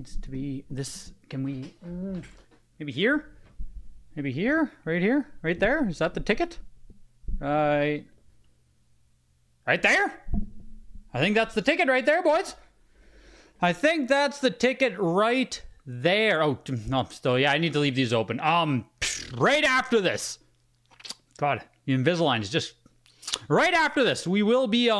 needs to be this. Can we maybe here? Maybe here? Right here? Right there? Is that the ticket? Right there? I think that's the ticket right there, boys. I think that's the ticket right there. Oh, no, still, yeah, I need to leave these open. Right after this. God, the Invisalign is just... Right after this, we will be,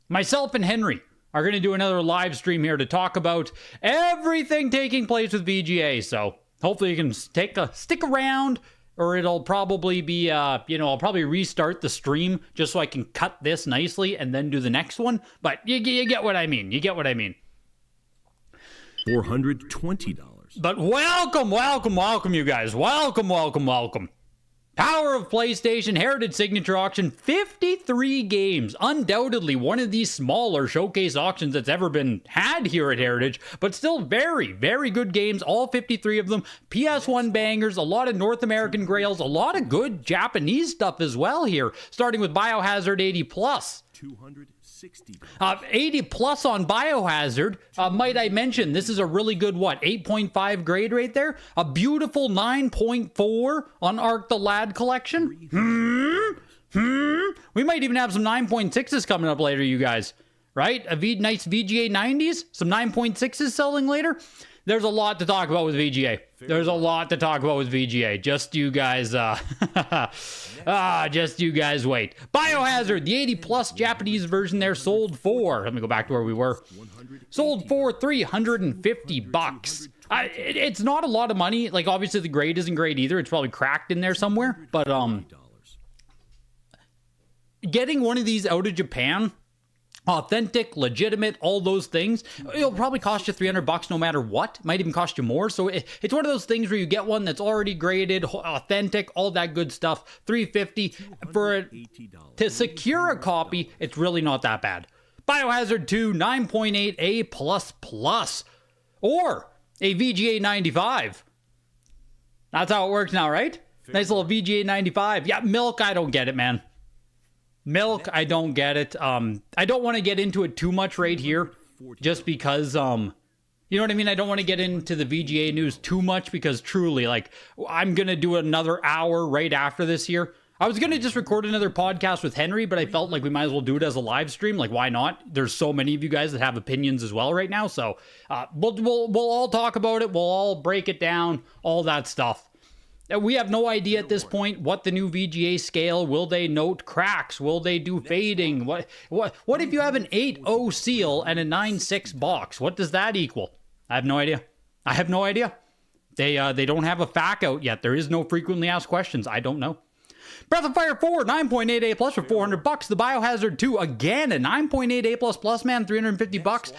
myself and Henry are going to do another live stream here to talk about everything taking place with VGA. So hopefully you can stick around, or it'll probably be, I'll probably restart the stream just so I can cut this nicely and then do the next one. But you get what I mean. You get what I mean. $420. But welcome, you guys. Welcome. Power of PlayStation Heritage Signature Auction, 53 games. Undoubtedly one of these smaller showcase auctions that's ever been had here at Heritage, but still very, very good games, all 53 of them. PS1 bangers, a lot of North American Grails, a lot of good Japanese stuff as well here, starting with Biohazard 80 plus. 80 plus on Biohazard. Might I mention, this is a really good, 8.5 grade right there? A beautiful 9.4 on Arc the Lad collection. We might even have some 9.6s coming up later, you guys. Right? Nice VGA 90s? Some 9.6s selling later? There's a lot to talk about with VGA. Just you guys, just you guys wait. Biohazard, the 80 plus Japanese version there, sold for, let me go back to where we were. Sold for $350. It's not a lot of money. Like, obviously the grade isn't great either. It's probably cracked in there somewhere. But, getting one of these out of Japan, authentic, legitimate, all those things, it'll probably cost you $300 no matter what. Might even cost you more. So it's one of those things where you get one that's already graded, authentic, all that good stuff. $350 for it. To secure a copy, it's really not that bad. Biohazard 2 9.8 A++, or a VGA 95. That's how it works now, right? Nice little VGA 95. Yeah, Milk, I don't get it, man. Milk, I don't get it. I don't want to get into it too much right here, just because, you know what I mean? I don't want to get into the VGA news too much, because truly, like, I'm going to do another hour right after this here. I was going to just record another podcast with Henry, but I felt like we might as well do it as a live stream. Like, why not? There's so many of you guys that have opinions as well right now. So, we'll all talk about it. We'll all break it down, all that stuff. We have no idea at this point what the new VGA scale, will they note cracks? Will they do fading? What if you have an 8.0 seal and a 9.6 box? What does that equal? I have no idea. They don't have a FAQ out yet. There is no frequently asked questions. I don't know. Breath of Fire 4, 9.8 A+ for $400. The Biohazard 2, again, a 9.8 A++, man, $350.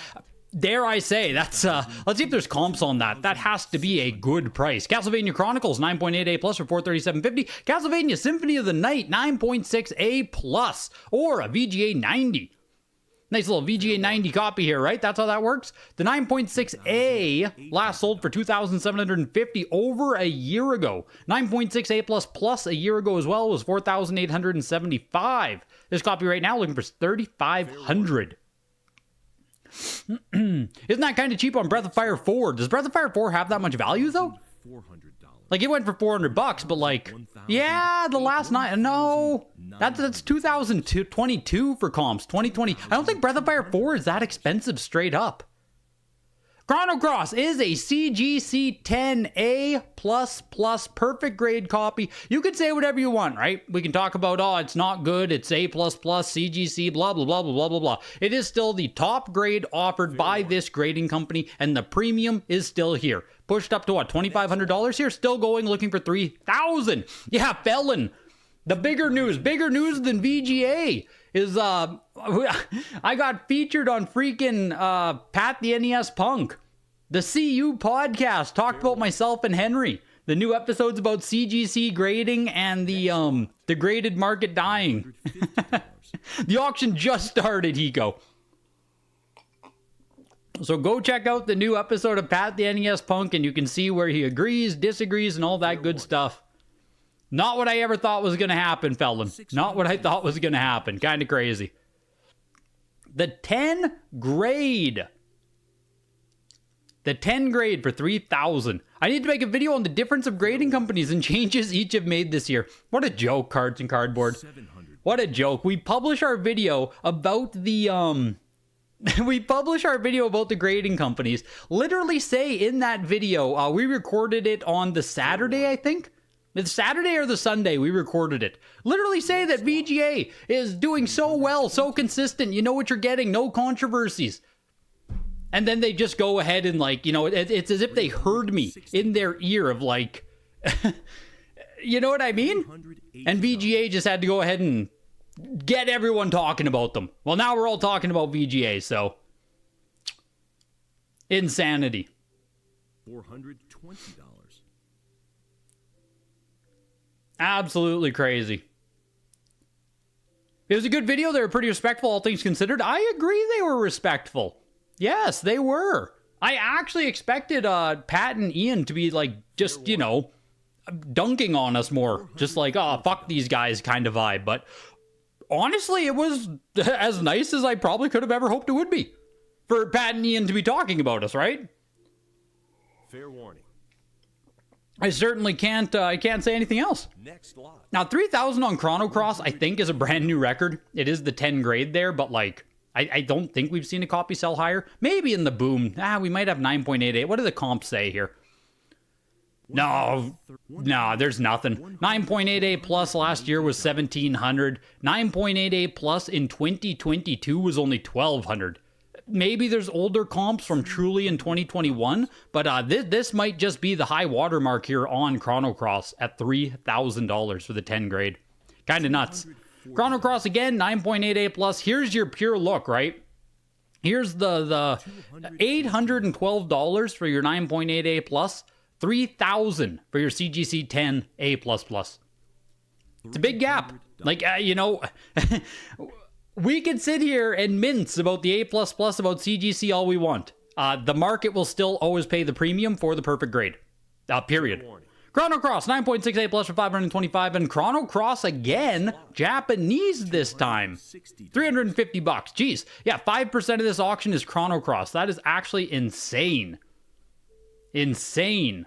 Dare I say, that's, let's see if there's comps on that. That has to be a good price. Castlevania Chronicles, 9.8 A+, for $437.50. Castlevania Symphony of the Night, 9.6 A+, or a VGA 90. Nice little VGA 90 copy here, right? That's how that works. The 9.6A last sold for $2,750 over a year ago. 9.6 A++ a year ago as well was $4,875. This copy right now looking for $3,500. Isn't that kind of cheap on Breath of Fire 4? Does Breath of Fire 4 have that much value though? Like, it went for $400, but like, yeah, the last night, no, that's 2022 for comps, 2020. I don't think Breath of Fire 4 is that expensive straight up. Chrono Cross is a CGC 10A++ perfect grade copy. You could say whatever you want, right? We can talk about, oh, it's not good, it's A++, CGC, blah, blah, blah, blah, blah, blah, blah. It is still the top grade offered by this grading company, and the premium is still here. Pushed up to what, $2,500 here? Still going, looking for $3,000. Yeah, Felon. The bigger news than VGA is, I got featured on freaking, Pat the NES Punk. The CU podcast talked about myself and Henry. The new episode's about CGC grading and the graded market dying. The auction just started, Hiko. So go check out the new episode of Pat the NES Punk, and you can see where he agrees, disagrees, and all that good stuff. Not what I ever thought was going to happen, Felon. Not what I thought was going to happen. Kind of crazy. The 10 grade The 10 grade for 3,000. I need to make a video on the difference of grading companies and changes each have made this year. What a joke, Cards and Cardboard. What a joke. We publish our video about the we publish our video about the grading companies. Literally say in that video, we recorded it on the Saturday, I think. The Saturday or the Sunday, we recorded it. Literally say that VGA is doing so well, so consistent. You know what you're getting, no controversies. And then they just go ahead and like, you know, it's as if they heard me in their ear of like, you know what I mean? And VGA just had to go ahead and get everyone talking about them. Well, now we're all talking about VGA, so. Insanity. $420. Absolutely crazy. It was a good video. They were pretty respectful, all things considered. I agree they were respectful. Yes, they were. I actually expected Pat and Ian to be like, just, you know, dunking on us more. Just like, oh, fuck these guys kind of vibe. But honestly, it was as nice as I probably could have ever hoped it would be. For Pat and Ian to be talking about us, right? Fair warning. I certainly can't say anything else. Next lot. Now, 3,000 on Chrono Cross, I think, is a brand new record. It is the 10 grade there, but like, I don't think we've seen a copy sell higher. Maybe in the boom. We might have 9.88. What do the comps say here? No, there's nothing. 9.88 plus last year was 1,700. 9.88 plus in 2022 was only 1,200. Maybe there's older comps from Truly in 2021, but this might just be the high watermark here on Chrono Cross at $3,000 for the 10 grade. Kind of nuts. Chrono Cross again, 9.88 plus. Here's your pure look, right? Here's the $812 for your 9.88 plus, $3,000 for your CGC 10 A++. It's a big gap. Like, you know, we can sit here and mince about the A++, about CGC all we want. The market will still always pay the premium for the perfect grade. Period. Chrono Cross, 9.68 plus for 525, and Chrono Cross again, Japanese this time. 350 bucks. Jeez. Yeah, 5% of this auction is Chrono Cross. That is actually insane. Insane.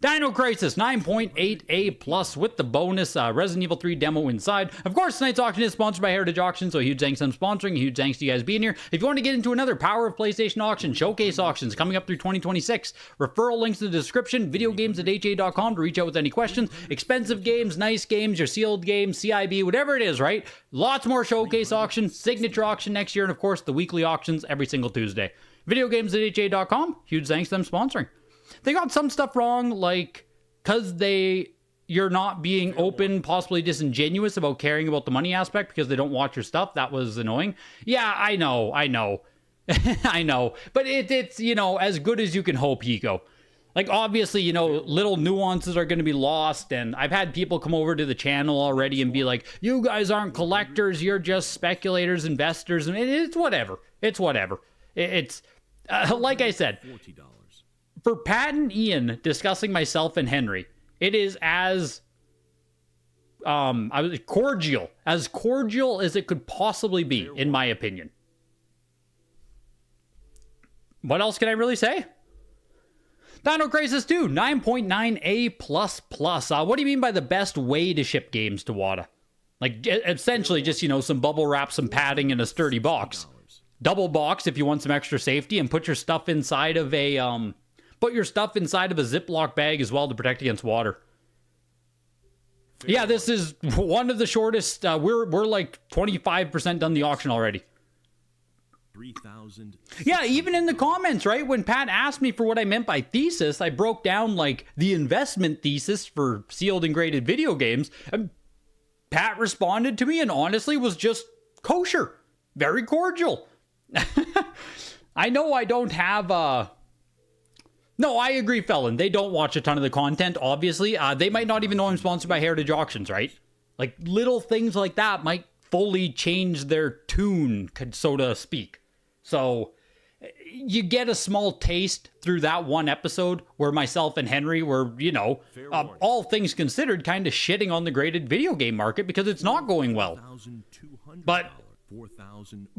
Dino Crisis, 9.8A plus with the bonus Resident Evil 3 demo inside. Of course, tonight's auction is sponsored by Heritage Auction, so a huge thanks to them sponsoring, a huge thanks to you guys being here. If you want to get into another Power of PlayStation auction, showcase auctions coming up through 2026, referral links in the description, videogames@ha.com to reach out with any questions, expensive games, nice games, your sealed games, CIB, whatever it is, right? Lots more showcase auctions, signature auction next year, and of course, the weekly auctions every single Tuesday. Videogames@ha.com, huge thanks to them sponsoring. They got some stuff wrong, like, because you're not being open, possibly disingenuous about caring about the money aspect because they don't watch your stuff. That was annoying. Yeah, I know. I know. But it's, you know, as good as you can hope, Hiko. Like, obviously, you know, little nuances are going to be lost, and I've had people come over to the channel already and be like, you guys aren't collectors, you're just speculators, investors, and it's whatever. It's whatever. It's, like I said... For Pat and Ian discussing myself and Henry, it is as cordial as it could possibly be, in my opinion. What else can I really say? Dino Crisis 2, 9.9A++. What do you mean by the best way to ship games to WATA? Like, essentially just, you know, some bubble wrap, some padding, and a sturdy box. Double box if you want some extra safety, and put your stuff inside of a... Put your stuff inside of a Ziploc bag as well to protect against water. Yeah, this is one of the shortest. We're like 25% done the auction already. 3,000. Yeah, even in the comments, right? When Pat asked me for what I meant by thesis, I broke down like the investment thesis for sealed and graded video games. And Pat responded to me and honestly was just kosher. Very cordial. I know I don't have... No, I agree, Felon. They don't watch a ton of the content, obviously. They might not even know I'm sponsored by Heritage Auctions, right? Like, little things like that might fully change their tune, so to speak. So, you get a small taste through that one episode where myself and Henry were, you know, all things considered, kind of shitting on the graded video game market because it's not going well. But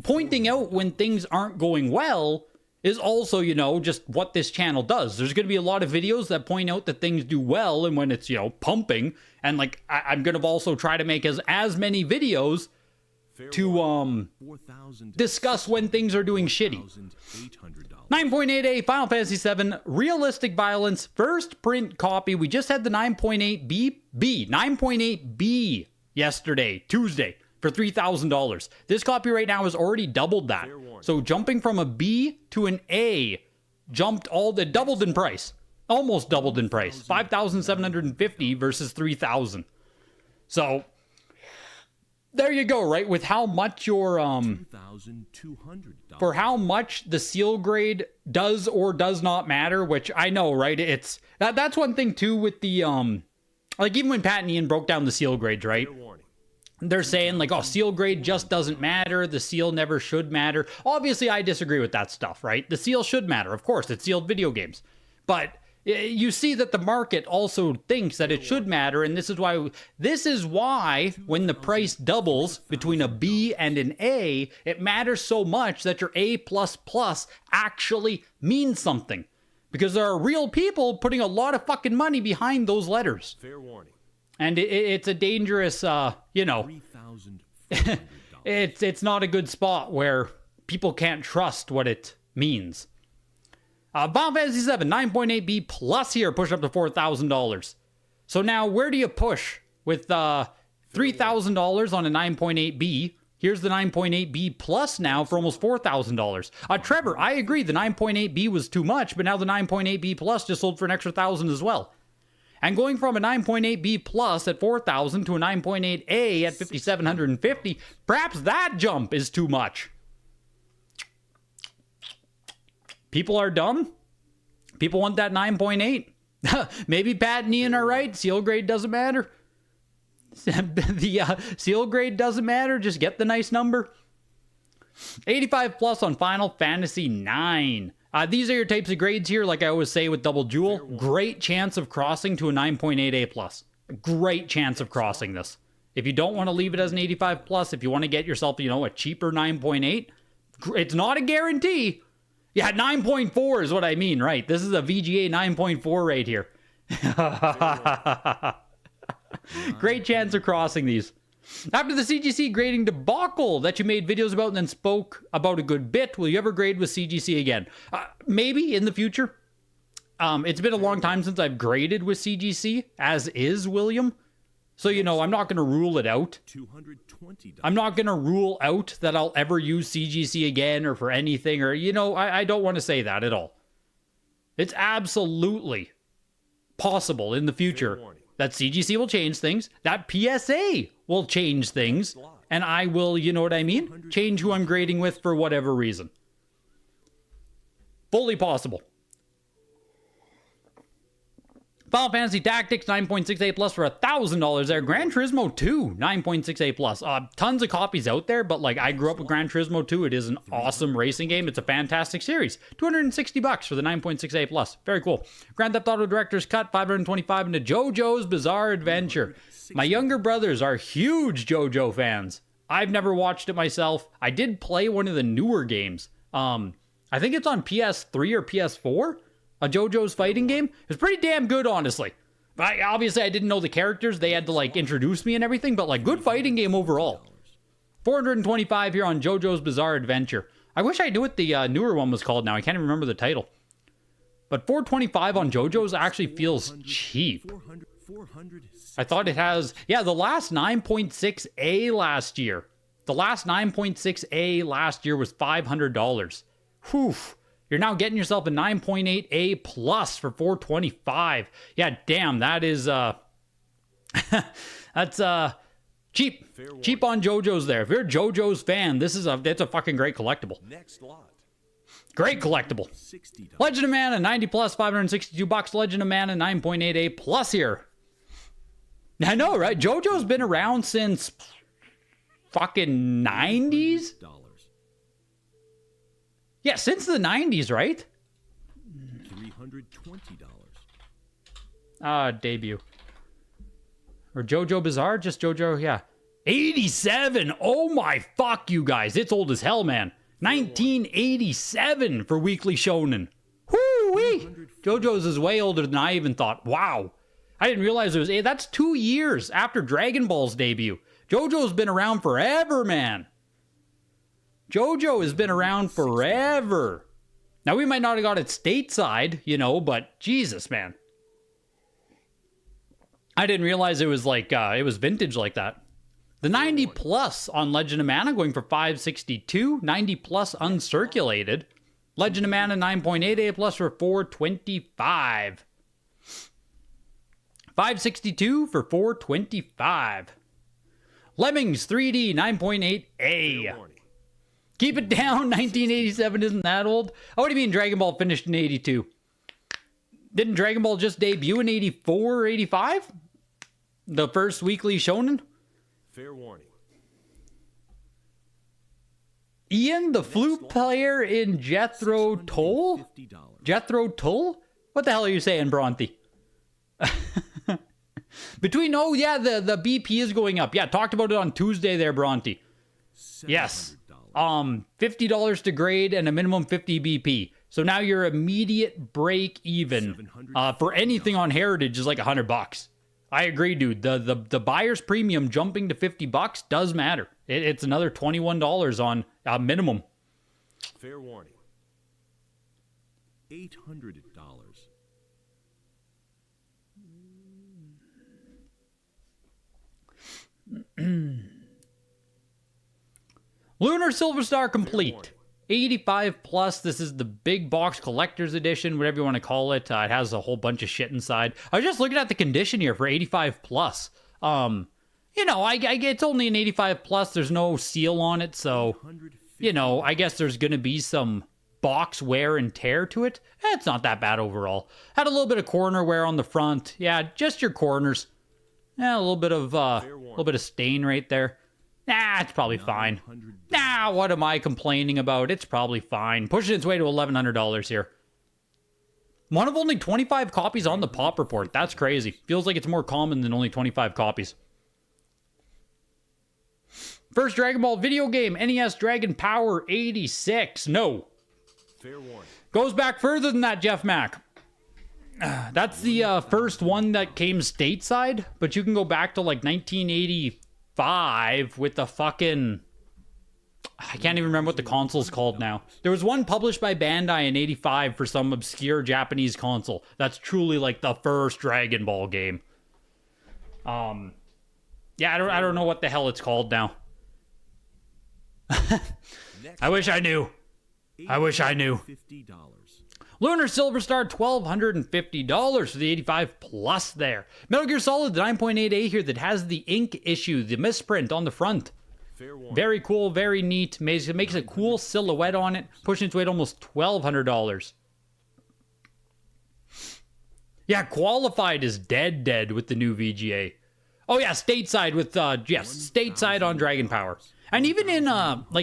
pointing out when things aren't going well is also, you know, just what this channel does. There's going to be a lot of videos that point out that things do well and when it's, you know, pumping. And like, I'm going to also try to make as many videos to discuss when things are doing shitty. 9.8A Final Fantasy VII Realistic Violence first print copy. We just had the 9.8B yesterday, Tuesday, for $3,000. This copy right now has already doubled that. So jumping from a B to an A doubled in price. Almost doubled in price. 5,750 versus 3,000. So there you go, right? With how much your for how much the seal grade does or does not matter, which I know, right? It's that's one thing too with the like even when Pat and Ian broke down the seal grades, right? They're saying like, oh, seal grade just doesn't matter. The seal never should matter. Obviously, I disagree with that stuff, right? The seal should matter. Of course, it's sealed video games. But you see that the market also thinks that it should matter, and this is why when the price doubles between a B and an A, it matters so much that your A++ actually means something. Because there are real people putting a lot of fucking money behind those letters. Fair warning. And it's a dangerous, you know, it's not a good spot where people can't trust what it means. Final Fantasy VII 9.8B plus here, push up to $4,000. So now, where do you push with $3,000 on a 9.8B? Here's the 9.8B plus now for almost $4,000. Trevor, I agree, the 9.8B was too much, but now the 9.8B plus just sold for an extra $1,000 as well. And going from a 9.8B plus at $4,000 to a 9.8A at $5,750, perhaps that jump is too much. People are dumb. People want that 9.8. Maybe Pat and Ian are right. Seal grade doesn't matter. The seal grade doesn't matter. Just get the nice number. 85 plus on Final Fantasy 9. These are your types of grades here. Like I always say with Double Jewel, great chance of crossing to a 9.8A plus. Great chance of crossing this. If you don't want to leave it as an 85 plus, if you want to get yourself, you know, a cheaper 9.8, it's not a guarantee. Yeah, 9.4 is what I mean, right? This is a VGA 9.4 right here. Great chance of crossing these. After the CGC grading debacle that you made videos about and then spoke about a good bit, will you ever grade with CGC again? Maybe in the future. It's been a long time since I've graded with CGC, as is William. So, you know, I'm not going to rule it out. I'm not going to rule out that I'll ever use CGC again or for anything, or, you know, I don't want to say that at all. It's absolutely possible in the future that CGC will change things, that PSA will change things, and I will, you know what I mean? Change who I'm grading with for whatever reason. Fully possible. Final Fantasy Tactics 9.6A plus for $1,000 there. Gran Turismo 2 9.6A plus. Tons of copies out there, but like I grew up with Gran Turismo 2. It is an awesome racing game. It's a fantastic series. $260 for the 9.6A plus. Very cool. Grand Theft Auto Director's Cut $525 into JoJo's Bizarre Adventure. My younger brothers are huge JoJo fans. I've never watched it myself. I did play one of the newer games. I think it's on PS3 or PS4. A JoJo's fighting game. It was pretty damn good, honestly. Obviously, I didn't know the characters. They had to, like, introduce me and everything, but, like, good fighting game overall. $425 here on JoJo's Bizarre Adventure. I wish I knew what the newer one was called now. I can't even remember the title. But $425 on JoJo's actually feels cheap. I thought it has... Yeah, the last 9.6A last year. The last 9.6A last year was $500. Whew. You're now getting yourself a 9.8A plus for $425. Yeah, damn, that is that's cheap. Cheap on JoJo's there. If you're a JoJo's fan, that's a fucking great collectible. Next lot. Great collectible. Legend of Mana 90 plus $562. Legend of Mana 9.8A plus here. I know, right? JoJo's been around since fucking 90s. Yeah, since the 90s, right? $320. Debut. Or JoJo Bizarre? Just JoJo, yeah. 87! Oh my fuck, you guys. It's old as hell, man. 1987 for Weekly Shonen. Whoo-wee! JoJo's is way older than I even thought. Wow. I didn't realize it was... That's 2 years after Dragon Ball's debut. JoJo's been around forever, man. JoJo has been around forever. Now, we might not have got it stateside, you know, but Jesus, man. I didn't realize it was like, it was vintage like that. The 90 plus on Legend of Mana going for $562. 90 plus uncirculated. Legend of Mana 9.8A plus for $425. $562 for $425. Lemmings 3D 9.8A. Keep it down. 1987 isn't that old. Oh, what do you mean Dragon Ball finished in 82? Didn't Dragon Ball just debut in 84 or 85? The first Weekly Shonen? Fair warning. Ian, the flute player in Jethro Tull? Jethro Tull? What the hell are you saying, Bronte? Between, oh yeah, the BP is going up. Yeah, talked about it on Tuesday there, Bronte. Yes. $50 to grade and a minimum 50 BP. So now your immediate break even for anything on Heritage is like $100. I agree, dude. The buyer's premium jumping to $50 does matter. It's another $21 on minimum. Fair warning. $800. Lunar Silver Star complete. 85 plus. This is the big box collector's edition, whatever you want to call it. It has a whole bunch of shit inside. I was just looking at the condition here for 85 plus. You know, I it's only an 85 plus. There's no seal on it, so you know, I guess there's gonna be some box wear and tear to it. It's not that bad overall. Had a little bit of corner wear on the front. Yeah, just your corners. Yeah, a little bit of stain right there. Nah, it's probably fine. Nah, what am I complaining about? It's probably fine. Pushing its way to $1,100 here. One of only 25 copies on the Pop Report. That's crazy. Feels like it's more common than only 25 copies. First Dragon Ball video game, NES Dragon Power 86. No. Fair warning. Goes back further than that, Jeff Mack. That's the first one that came stateside, but you can go back to like 1985 with the fucking... I can't even remember what the console's called now. There was one published by Bandai in 85 for some obscure Japanese console. That's truly like the first Dragon Ball game. Yeah, I don't know what the hell it's called now. I wish I knew. I wish I knew. Lunar Silver Star, $1,250 for the 85 plus there. Metal Gear Solid, the 9.8A here that has the ink issue, the misprint on the front. Very cool, very neat. It makes a cool silhouette on it, pushing its weight almost $1,200. Yeah, Qualified is dead with the new VGA. Oh yeah, stateside with, stateside on Dragon Power. And even in,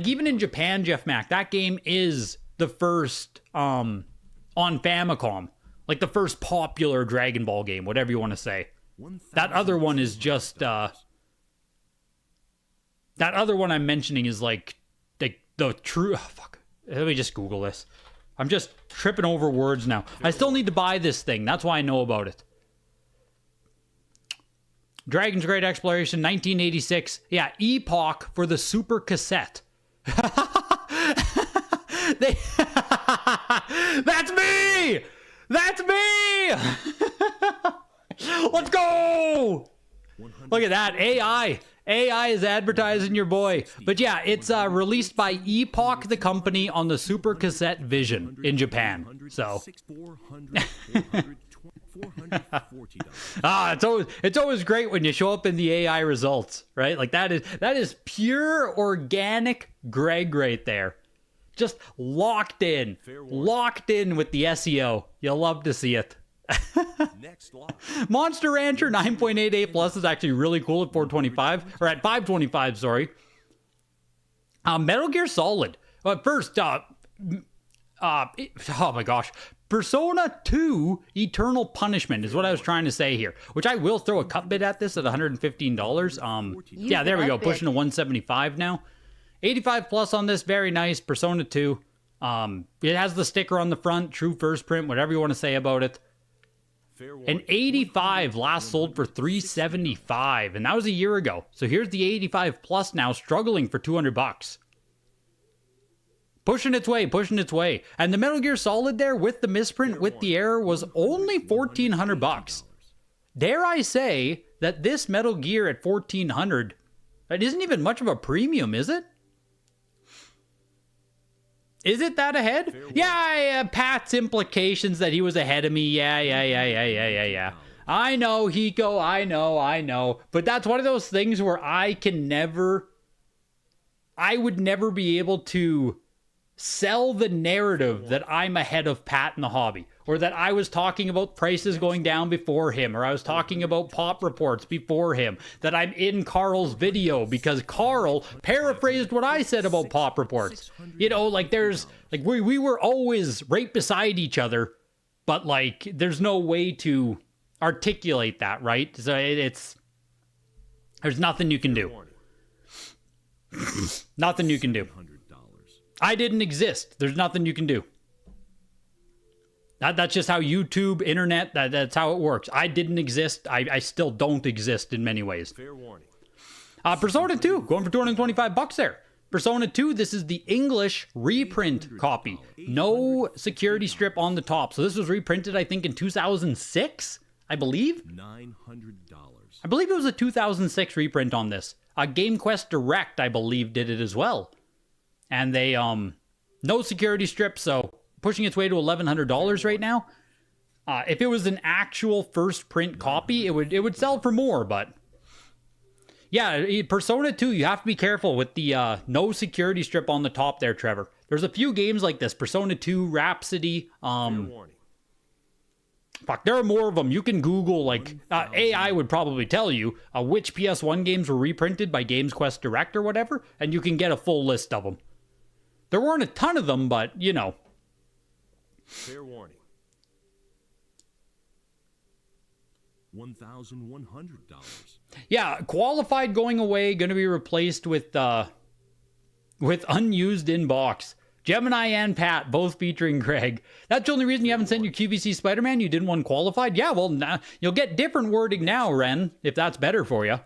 even in Japan, Jeff Mack, that game is the first, on Famicom. Like the first popular Dragon Ball game, whatever you want to say. That other one is just, that other one I'm mentioning is like the true... Oh, fuck. Let me just Google this. I'm just tripping over words now. I still need to buy this thing. That's why I know about it. Dragon's Great Exploration, 1986. Yeah, Epoch for the Super Cassette. That's me! That's me! Let's go! Look at that. AI is advertising your boy. But yeah, it's released by Epoch, the company, on the Super Cassette Vision in Japan. So... it's always great when you show up in the AI results, right? Like that is pure organic Greg right there. Just locked in with the SEO. You'll love to see it. Next lot. Monster Rancher 9.88 plus is actually really cool at 425 or at 525. Sorry. Metal Gear Solid. First, oh my gosh. Persona 2 Eternal Punishment is what I was trying to say here, which I will throw a cut bid at this at $115. Yeah, there we go, pushing to 175 now. 85 plus on this, very nice. Persona 2. It has the sticker on the front, true first print, whatever you want to say about it. Fair An warning. 85 last sold for $375, and that was a year ago. So here's the 85 plus now, struggling for $200. Pushing its way. And the Metal Gear Solid there with the misprint, with the error, was only $1,400. Dare I say that this Metal Gear at $1,400, that isn't even much of a premium, is it? Is it that ahead? Yeah, Pat's implications that he was ahead of me. Yeah. I know, Hiko, I know. But that's one of those things where I would never be able to sell the narrative that I'm ahead of Pat in the hobby, or that I was talking about prices going down before him, or I was talking about pop reports before him, that I'm in Carl's video because Carl paraphrased what I said about pop reports. You know, like we were always right beside each other, but like there's no way to articulate that, right? So there's nothing you can do. Nothing you can do. I didn't exist. There's nothing you can do. That's just how YouTube, internet, that's how it works. I didn't exist. I still don't exist in many ways. Fair warning. Persona 2, going for $225 there. Persona 2, this is the English reprint copy. No security strip on the top. So this was reprinted, I think, in 2006, I believe. $900. I believe it was a 2006 reprint on this. Game Quest Direct, I believe, did it as well. And they, no security strip, so pushing its way to $1,100 right now. If it was an actual first print copy, it would sell for more, but yeah, Persona 2, you have to be careful with the no security strip on the top there, Trevor. There's a few games like this, Persona 2, Rhapsody, Fair warning. fuck, there are more of them. You can Google, like, AI would probably tell you which PS1 games were reprinted by Games Quest Direct or whatever, and you can get a full list of them. There weren't a ton of them, but, you know. Fair warning. $1,100. Yeah, qualified going away, going to be replaced with unused inbox. Gemini and Pat, both featuring Greg. That's the only reason you haven't sent your QVC Spider-Man? You didn't want qualified? Yeah, well, you'll get different wording now, Ren, if that's better for you.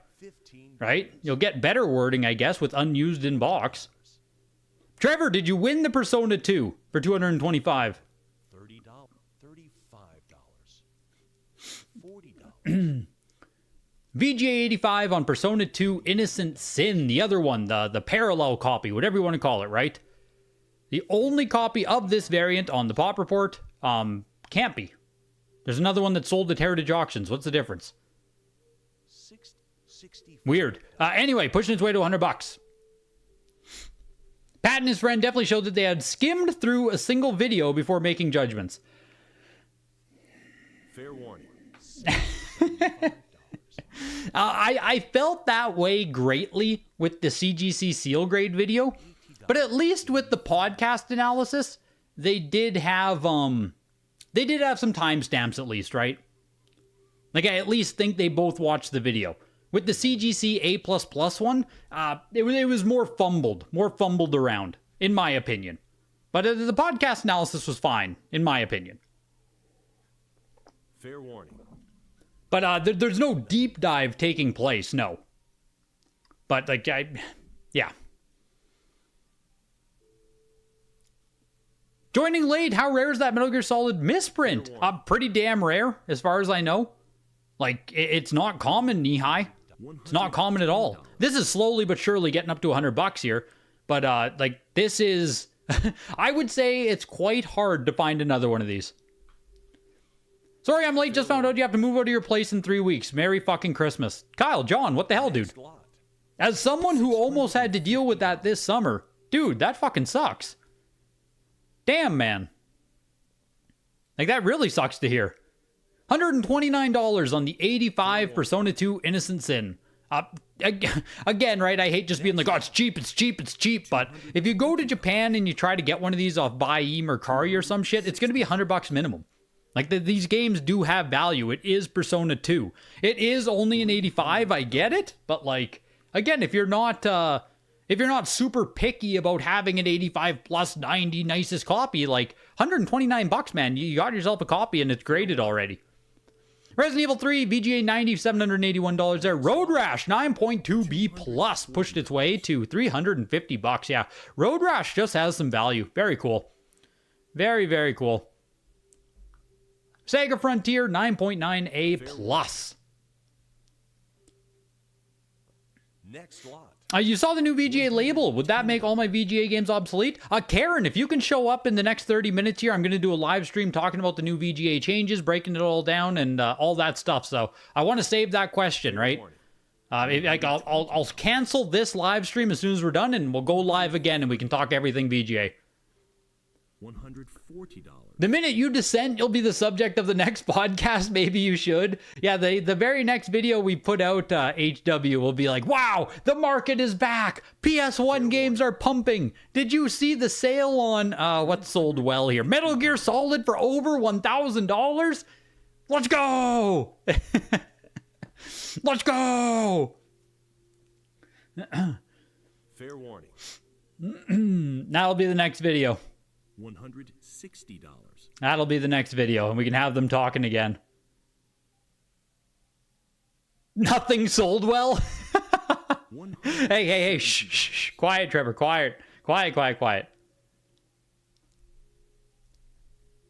Right? You'll get better wording, I guess, with unused inbox. Trevor, did you win the Persona 2 for $225? $30. $35. $40. VGA85 on Persona 2 Innocent Sin, the other one, the parallel copy, whatever you want to call it, right? The only copy of this variant on the Pop Report can't be. There's another one that's sold at Heritage Auctions. What's the difference? 60. Weird. Anyway, pushing its way to $100. Pat and his friend definitely showed that they had skimmed through a single video before making judgments. Fair warning. I felt that way greatly with the CGC Seal Grade video, but at least with the podcast analysis, they did have some timestamps at least, right? Like, I at least think they both watched the video. With the CGC A++ one, it was more fumbled around, in my opinion. But the podcast analysis was fine, in my opinion. Fair warning. But there's no deep dive taking place, no. But, like, yeah. Joining late, how rare is that Metal Gear Solid misprint? Pretty damn rare, as far as I know. Like, it's not common, Nihai. It's not common at all. This is slowly but surely getting up to $100 here. But, like, this is... I would say it's quite hard to find another one of these. Sorry I'm late, just found out you have to move out of your place in 3 weeks. Merry fucking Christmas. Kyle, John, what the hell, dude? As someone who almost had to deal with that this summer, dude, that fucking sucks. Damn, man. Like, that really sucks to hear. $129 on the 85 Persona 2 Innocent Sin. Again, right, I hate just being like, oh, it's cheap, but if you go to Japan and you try to get one of these off Buy Mercari or some shit, it's going to be $100 minimum. Like, these games do have value. It is Persona 2. It is only an 85, I get it, but, like, again, if you're not If you're not super picky about having an 85 plus 90 nicest copy, like $129, man, you got yourself a copy and it's graded already. Resident Evil 3, VGA 90, $781 there. Road Rash 9.2B plus pushed its way to $350. Yeah, Road Rash just has some value. Very cool. Very, very cool. Sega Frontier 9.9A plus. Next lot. You saw the new VGA label. Would that make all my VGA games obsolete? Karen, if you can show up in the next 30 minutes here, I'm going to do a live stream talking about the new VGA changes, breaking it all down, and all that stuff. So I want to save that question, right? I'll cancel this live stream as soon as we're done, and we'll go live again, and we can talk everything VGA. $140. The minute you dissent, you'll be the subject of the next podcast. Maybe you should. Yeah, the very next video we put out, HW, will be like, wow, the market is back. PS1 games are pumping. Did you see the sale on, what sold well here? Metal Gear Solid for over $1,000? Let's go. Let's go. Fair warning. That'll be the next video. $160. That'll be the next video, and we can have them talking again. Nothing sold well? Hey, shh. Quiet, Trevor, quiet. Quiet.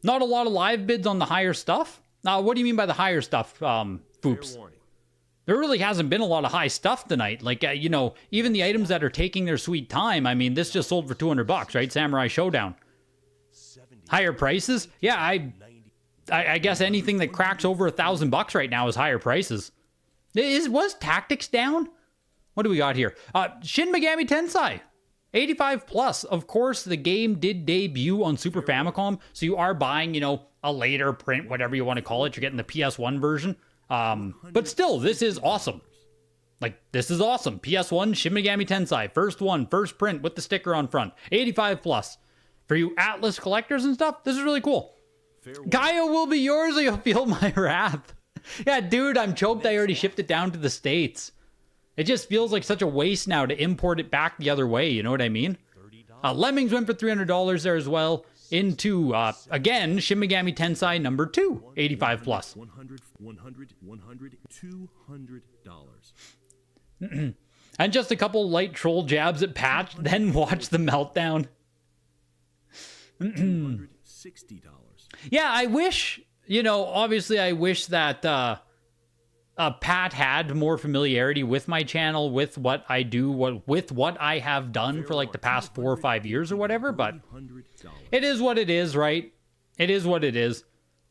Not a lot of live bids on the higher stuff? What do you mean by the higher stuff, Foops? There really hasn't been a lot of high stuff tonight. Like, even the items that are taking their sweet time, I mean, this just sold for $200, right? Samurai Showdown. Higher prices? Yeah, I guess anything that cracks over $1,000 right now is higher prices. Was Tactics down? What do we got here? Shin Megami Tensei, 85 plus. Of course, the game did debut on Super Famicom, so you are buying, a later print, whatever you want to call it. You're getting the PS1 version. But still, this is awesome. Like, this is awesome. PS1 Shin Megami Tensei, first print with the sticker on front, 85 plus. For you Atlas collectors and stuff, this is really cool. Gaia will be yours or you'll feel my wrath. Yeah, dude, I'm choked. I already shipped it down to the States. It just feels like such a waste now to import it back the other way. You know what I mean? Lemmings went for $300 there as well. Into, again, Shin Megami Tensei number 2, 85 plus. $200. And just a couple light troll jabs at Patch, then watch the meltdown. $260. Yeah, I wish, obviously I wish that Pat had more familiarity with my channel, with what I do, with what I have done for like the past 4 or 5 years or whatever, but it is what it is, right? It is what it is.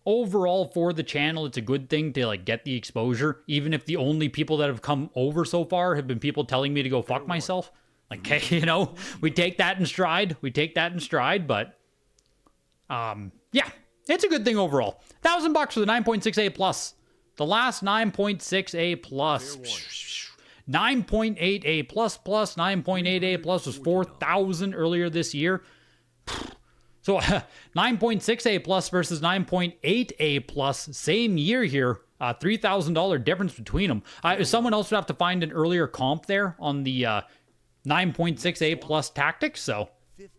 Overall, for the channel, it's a good thing to like get the exposure, even if the only people that have come over so far have been people telling me to go fuck myself. Like, hey, we take that in stride. But yeah, it's a good thing overall. $1,000 for the 9.6A plus. The last 9.6A plus. 9.8A plus 9.8A plus was 4,000 earlier this year. So 9.6A plus versus 9.8A plus, same year here. $3,000 difference between them. Someone else would have to find an earlier comp there on the 9.6A plus Tactics. So $15.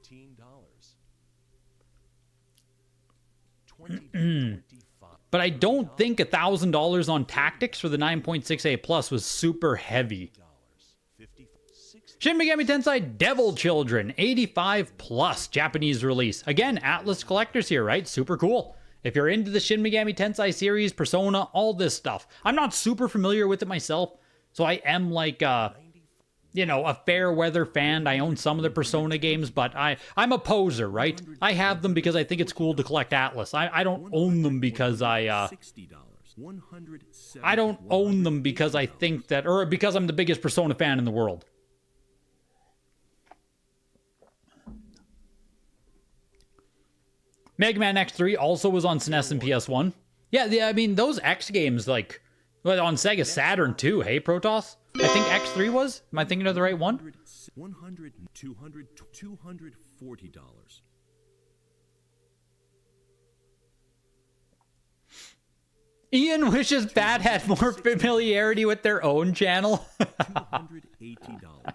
but I don't think $1,000 on Tactics for the 9.6A plus was super heavy. Shin Megami Tensei Devil Children, 85 plus, Japanese release. Again, Atlas collectors here, right? Super cool. If you're into the Shin Megami Tensei series, Persona, all this stuff. I'm not super familiar with it myself, so I am like, a fair weather fan. I own some of the Persona games, but I'm a poser, right? I have them because I think it's cool to collect Atlas. I don't own them because I don't own them because I think that, or because I'm the biggest Persona fan in the world. Mega Man X3 also was on SNES and PS1. Yeah, I mean, those X games, like, on Sega Saturn too, hey, Protoss? I think X3 was? Am I thinking of the right one? $240. Ian wishes Bat had more familiarity with their own channel. $280.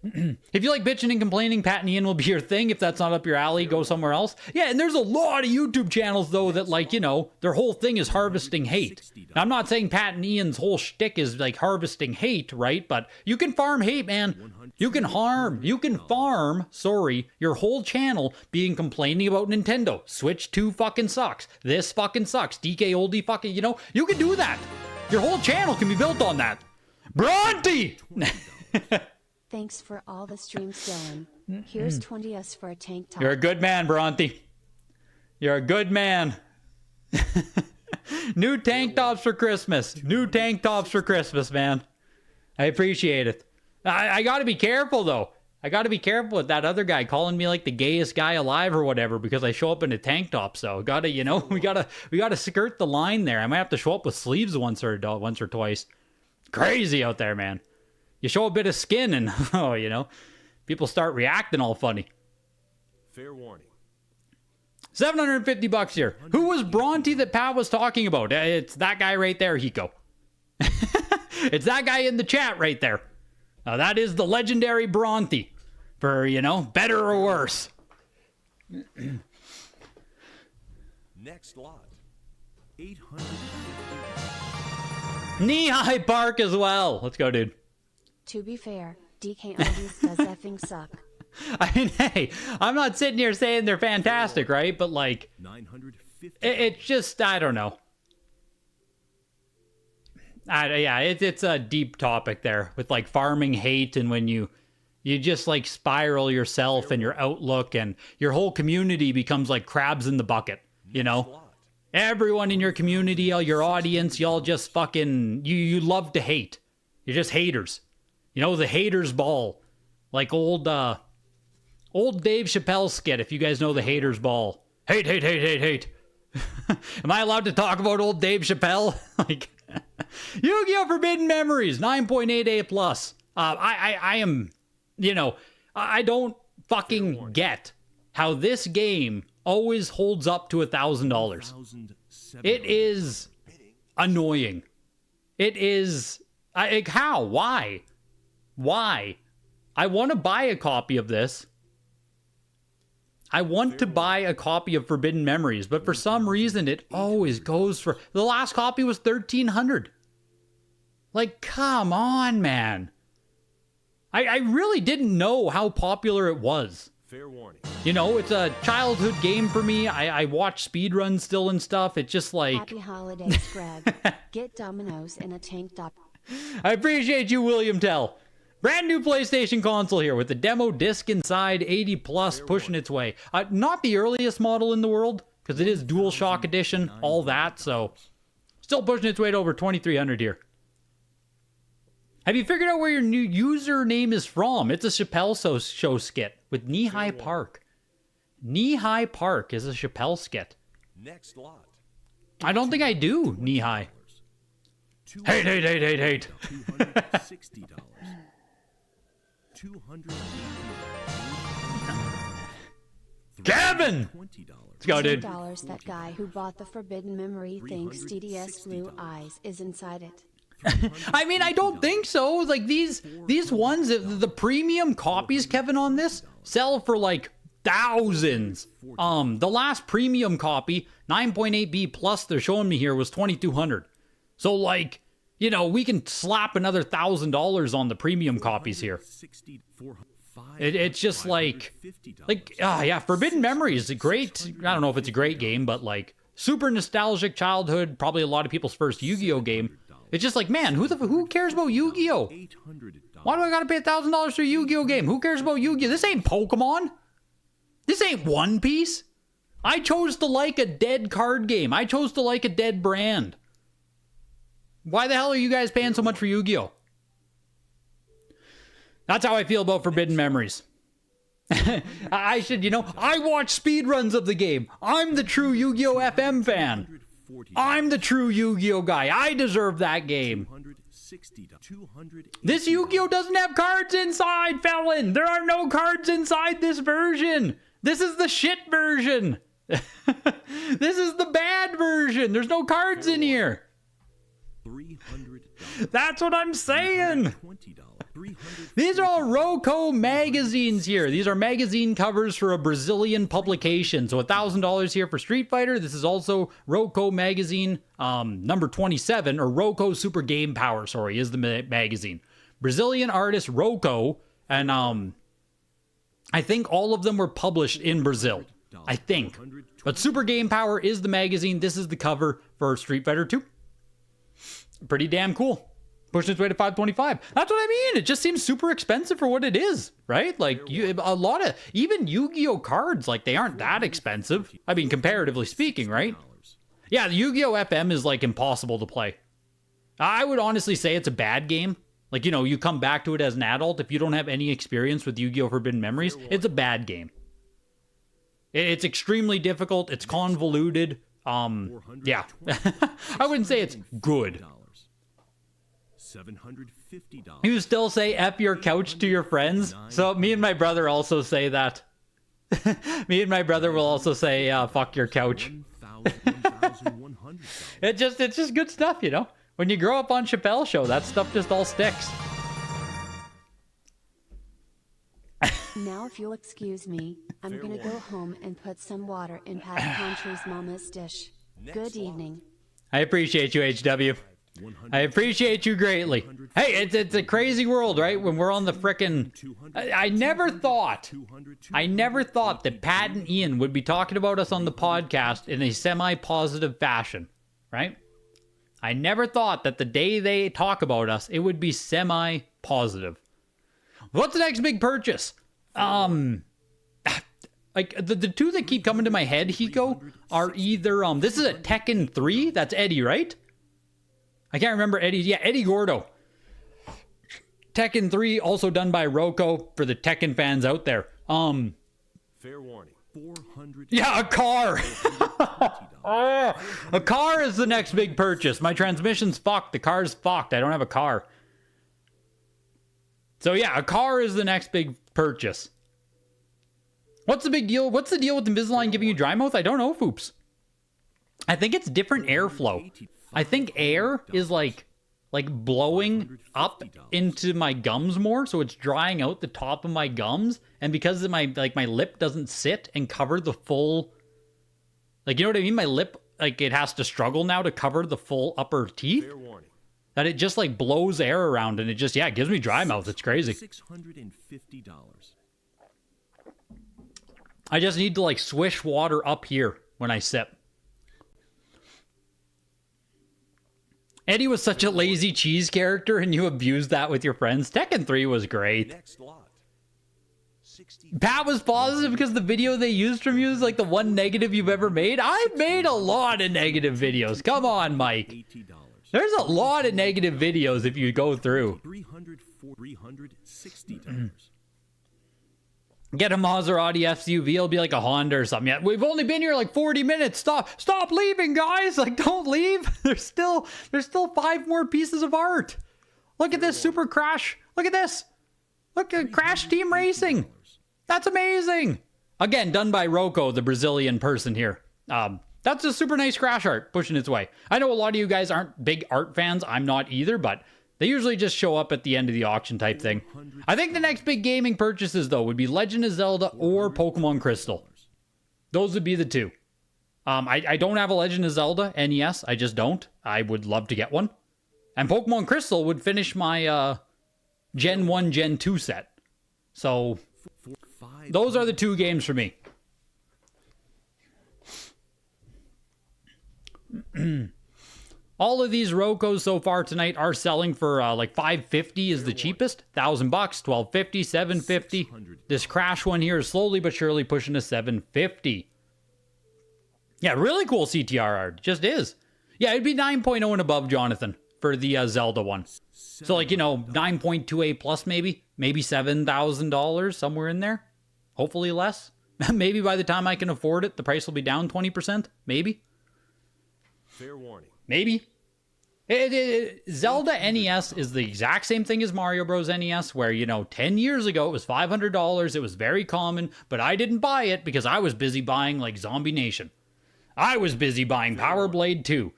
If you like bitching and complaining, Pat and Ian will be your thing. If that's not up your alley, go somewhere else. Yeah, and there's a lot of YouTube channels, though, that, like, you know, their whole thing is harvesting hate. Now, I'm not saying Pat and Ian's whole shtick is, like, harvesting hate, right? But you can farm hate, man. You can farm, sorry, your whole channel being complaining about Nintendo. Switch 2 fucking sucks. This fucking sucks. DK oldie fucking, you know, you can do that. Your whole channel can be built on that. Bronte! Thanks for all the streams, Dylan. Here's 20 us for a tank top. You're a good man, Bronte. You're a good man. New tank tops for Christmas. New tank tops for Christmas, man. I appreciate it. I gotta be careful, though. I gotta be careful with that other guy calling me like the gayest guy alive or whatever because I show up in a tank top. So gotta, you know, we gotta skirt the line there. I might have to show up with sleeves once or twice. Crazy out there, man. You show a bit of skin and, oh, you know, people start reacting all funny. Fair warning. $750 here. Who was Bronte that Pat was talking about? It's that guy right there, Hiko. It's that guy in the chat right there. That is the legendary Bronte. For, you know, better or worse. Next lot. 850. Knee-high Park as well. Let's go, dude. To be fair, DK oldies does effing suck. I mean, hey, I'm not sitting here saying they're fantastic, right? But, like, 950. it's just, I don't know. Yeah, it's a deep topic there with, like, farming hate and when you just, like, spiral yourself and your outlook and your whole community becomes like crabs in the bucket, you know? Everyone in your community, all your audience, y'all just fucking, you love to hate. You're just haters. You know, the haters ball. Like old Dave Chappelle skit, if you guys know the haters ball. Hate, hate, hate, hate, hate. Am I allowed to talk about old Dave Chappelle? Like, Yu-Gi-Oh! Forbidden Memories, 9.8A plus. I am, you know, I don't fucking get how this game always holds up to $1,000. It is annoying. It is, how? Why? Why? I want to buy a copy of this. I want to buy a copy of Forbidden Memories, but for some reason it always goes for... The last copy was $1,300. Like, come on, man. I really didn't know how popular it was. Fair warning. You know, it's a childhood game for me. I watch speedruns still and stuff. It's just like... Happy holidays, Greg. Get Domino's in a tank top. I appreciate you, William Tell. Brand new PlayStation console here with the demo disc inside, 80 plus pushing its way. Not the earliest model in the world, because it is DualShock Edition, all that, so still pushing its way to over 2,300 here. Have you figured out where your new username is from? It's a Chappelle Show skit with Knee-High Park. Knee-High Park is a Chappelle skit. Next lot. I don't think I do, Knee-High. Hate, hate, hate, hate, hate. $260. $200. Kevin! Let's go, dude. $2 that guy who bought the Forbidden Memory thinks DDS Blue Eyes is inside it. I mean, I don't think so. Like these ones, the premium copies, Kevin, on this sell for like thousands. The last premium copy, 9.8B plus, they're showing me here was 2,200. So like, you know, we can slap another $1,000 on the premium copies here. It's just like, yeah, Forbidden Memory is a great. I don't know if it's a great game, but like super nostalgic childhood. Probably a lot of people's first Yu-Gi-Oh game. It's just like, man, who cares about Yu-Gi-Oh? Why do I gotta pay $1,000 for a Yu-Gi-Oh game? Who cares about Yu-Gi-Oh? This ain't Pokemon. This ain't One Piece. I chose to like a dead card game. I chose to like a dead brand. Why the hell are you guys paying so much for Yu-Gi-Oh? That's how I feel about Forbidden Memories. I should, you know, I watch speedruns of the game. I'm the true Yu-Gi-Oh! FM fan. I'm the true Yu-Gi-Oh! Guy. I deserve that game. This Yu-Gi-Oh! Doesn't have cards inside, Felon. There are no cards inside this version. This is the shit version. This is the bad version. There's no cards in here. That's what I'm saying. $20. These are all Roco magazines here. These are magazine covers for a Brazilian publication. So $1,000 here for Street Fighter. This is also Roco magazine number 27, or Roco Super Game Power, sorry, is the magazine. Brazilian artist Roco, and I think all of them were published in Brazil. I think. But Super Game Power is the magazine. This is the cover for Street Fighter 2. Pretty damn cool. Pushing its way to $525. That's what I mean. It just seems super expensive for what it is, right? Like, a lot of, even Yu-Gi-Oh cards, like, they aren't that expensive. I mean, comparatively speaking, right? Yeah, the Yu-Gi-Oh FM is, like, impossible to play. I would honestly say it's a bad game. Like, you know, you come back to it as an adult. If you don't have any experience with Yu-Gi-Oh Forbidden Memories, it's a bad game. It's extremely difficult. It's convoluted. Yeah. I wouldn't say it's good. $750. You still say F your couch to your friends? So me and my brother also say that. Me and my brother will also say, fuck your couch. It's just good stuff, you know? When you grow up on Chappelle's Show, that stuff just all sticks. Now, if you'll excuse me, I'm gonna go home and put some water in Pat Contry's mama's dish. Good evening. I appreciate you, HW. I appreciate you greatly. Hey, it's a crazy world, right? When we're on the frickin'... I never thought that Pat and Ian would be talking about us on the podcast in a semi-positive fashion, right? I never thought that the day they talk about us, it would be semi-positive. What's the next big purchase? Like, the two that keep coming to my head, Hiko, are either, this is a Tekken 3, that's Eddie, right? I can't remember Eddie's, yeah, Eddie Gordo. Tekken 3, also done by Roco, for the Tekken fans out there. Fair warning. $400. Yeah, a car! A car is the next big purchase. My transmission's fucked, the car's fucked, I don't have a car. So yeah, a car is the next big purchase. What's the big deal? What's the deal with Invisalign giving you dry mouth? I don't know, Foops. I think it's different airflow. I think air is like blowing up into my gums more, so it's drying out the top of my gums, and because of my lip doesn't sit and cover the full, like, you know what I mean? My lip, like, it has to struggle now to cover the full upper teeth. Fair warning. That it just like blows air around, and it just, yeah, it gives me dry mouth. It's crazy. $650. I just need to like swish water up here when I sip. Eddie was such a lazy cheese character, and you abused that with your friends. Tekken 3 was great. Next lot. Pat was positive because the video they used from you is like the one negative you've ever made. I've made a lot of negative videos. Come on, Mike. $80. There's a lot of negative videos if you go through. $360. Get a Maserati SUV, it'll be like a Honda or something. Yeah, we've only been here like 40 minutes. Stop leaving, guys. Like, don't leave. There's still 5 more pieces of art. Look at this Super Crash. Look at this. Look at Crash Team Racing. That's amazing. Again, done by Roco, the Brazilian person here. That's a super nice Crash art pushing its way. I know a lot of you guys aren't big art fans. I'm not either, but they usually just show up at the end of the auction type thing. I think the next big gaming purchases, though, would be Legend of Zelda or Pokemon Crystal. Those would be the two. I don't have a Legend of Zelda NES. I just don't. I would love to get one. And Pokemon Crystal would finish my Gen 1, Gen 2 set. So those are the two games for me. All of these Rocos so far tonight are selling for like $550 is the cheapest. $1,000, $1,250, $750. This Crash one here is slowly but surely pushing to $750. Yeah, really cool CTR art. Just is. Yeah, it'd be 9.0 and above, Jonathan, for the Zelda one. So like, you know, 9.28 plus maybe $7,000, somewhere in there. Hopefully less. Maybe by the time I can afford it, the price will be down 20%. Maybe. Fair warning. Maybe. Zelda NES is the exact same thing as Mario Bros. NES, where, you know, 10 years ago it was $500. It was very common, but I didn't buy it because I was busy buying, like, Zombie Nation. I was busy buying Power Blade 2.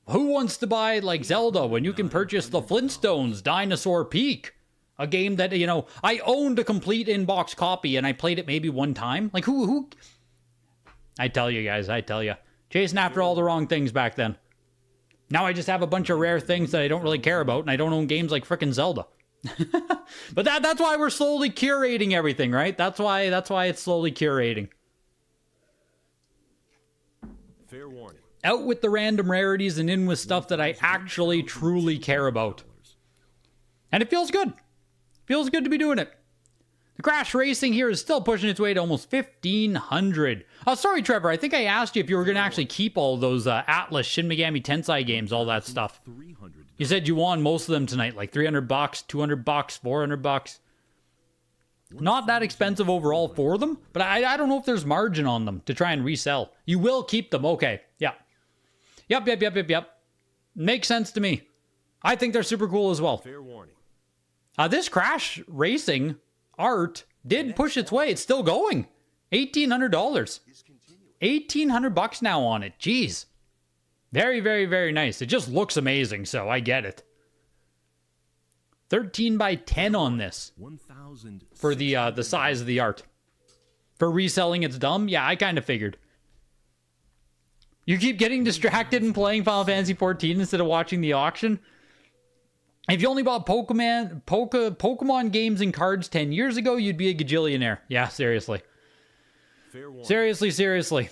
Who wants to buy like Zelda when you can purchase the Flintstones Dinosaur Peak? A game that, you know, I owned a complete in-box copy and I played it maybe one time. Like who? I tell you guys, I tell you. Chasing after all the wrong things back then. Now I just have a bunch of rare things that I don't really care about and I don't own games like frickin' Zelda. But that's why we're slowly curating everything, right? That's why it's slowly curating. Fair warning. Out with the random rarities and in with stuff that I actually truly care about. And it feels good. Feels good to be doing it. The Crash Racing here is still pushing its way to almost 1,500. Oh, sorry, Trevor. I think I asked you if you were going to actually keep all those Atlas, Shin Megami Tensei games, all that stuff. You said you won most of them tonight, like $300, $200, $400. Not that expensive overall for them, but I don't know if there's margin on them to try and resell. You will keep them. Okay. Yeah. Yep. Makes sense to me. I think they're super cool as well. Fair warning. This Crash Racing art did push its way. It's still going. $1,800. $1,800 now on it. Jeez. Very, very, very nice. It just looks amazing, so I get it. 13 by 10 on this. For the size of the art. For reselling, it's dumb. Yeah, I kind of figured. You keep getting distracted and playing Final Fantasy XIV instead of watching the auction. If you only bought Pokemon games and cards 10 years ago, you'd be a gajillionaire. Yeah, seriously. Seriously.